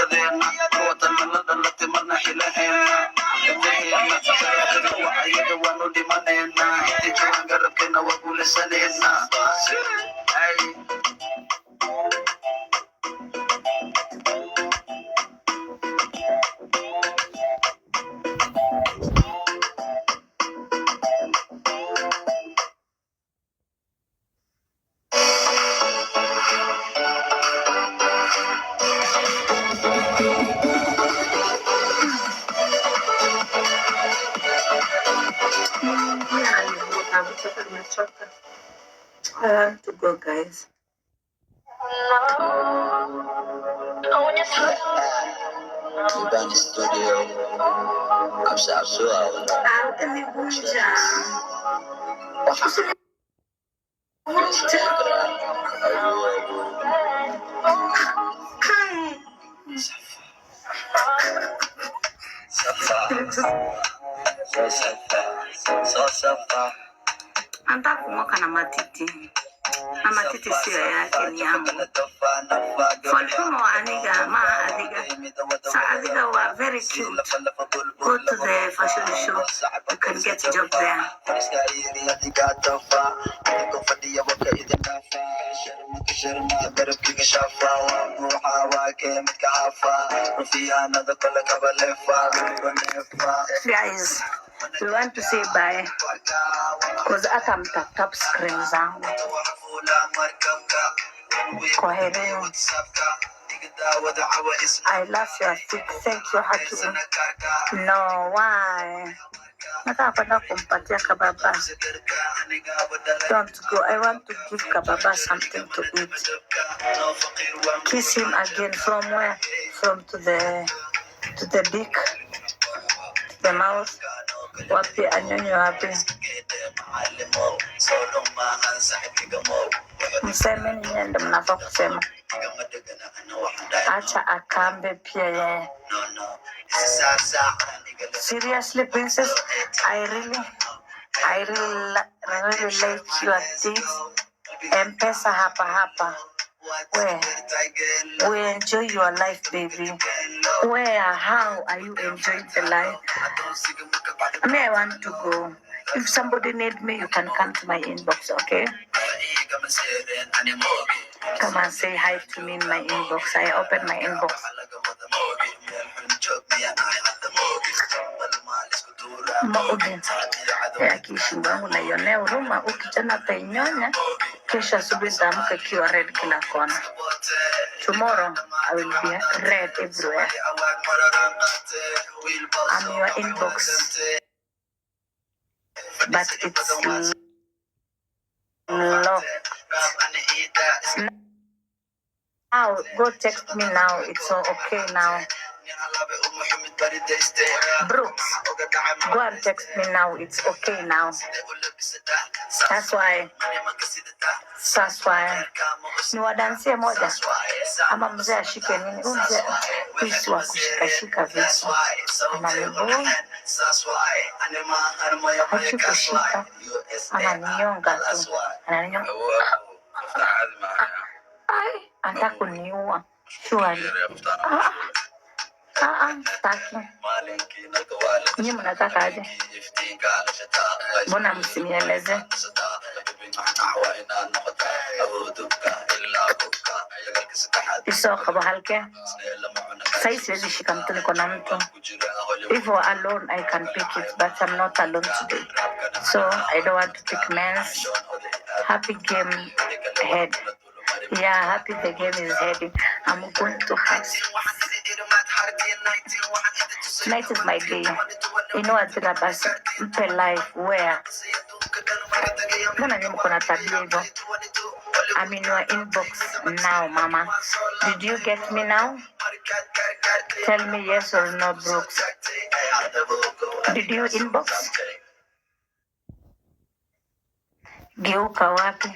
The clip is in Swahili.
shaqadeena kuwatanalada la timadna xilaheena gabdhaheena waa ayaga waanu dhimaneena inta joogan garabkeena waa guulasaneena I have to go, guys. Ibani studio. Safa. Anta kumwaka na matiti. Na matiti sio yake ni yangu. Falfumo aniga, ma adiga. Sa adiga were very cute. Go to the fashion show. You can get a job there. Guys, we want to say bye because I'm top screen zangu. Kwaherini. I love your feet. Thank you, Hakim. No, why? Nataka kwenda kumpatia kababa. Don't go. I want to give kababa something to eat. Kiss him again. From where? From to the beak, to the mouth. Wapi anyonyo wapi? Mseme ni nyende mnafaa kusema. Acha akambe pia yeye. Seriously, princess, I really like your things. M-Pesa hapa. Where enjoy your life, baby. How are you enjoying the life? I want to go. If somebody need me, you can come to my inbox, okay? Come and say hi to me in my inbox. I open my inbox. Maudin. Akishinda wangu naionea huruma, ukijana atainyonya, kesho asubuhi nitaamka ikiwa red kila kona. Tomorrow I will be red everywhere. I'm your inbox, but it's locked. Now go text me now. It's okay now. Brooks, go and text me now. It's okay now. That's why. Ni wadansie moja. Ama mzee ashike nini? Mzee kuisi wa kushikashika vitu. Ananibu. Hachi kushika. Ananinyonga tu. Ananinyonga. Ai, anataka kuniua. Surely. Taki. Nyinyi mnataka aje? Mbona msinieleze? Iso kabo halke. Sai siwezi shika mtu niko na mtu. If we're alone, I can pick it, but I'm not alone today. So I don't want to pick men's. Happy game ahead. Yeah, happy the game is heading. I'm going to house. Tonight is my day. You know what the bus mpe life where? Mbona nyinyi mko na tabia hivyo? I'm in your inbox now, mama. Did you get me now? Tell me yes or no, Brooks. Did you inbox? Geuka wapi?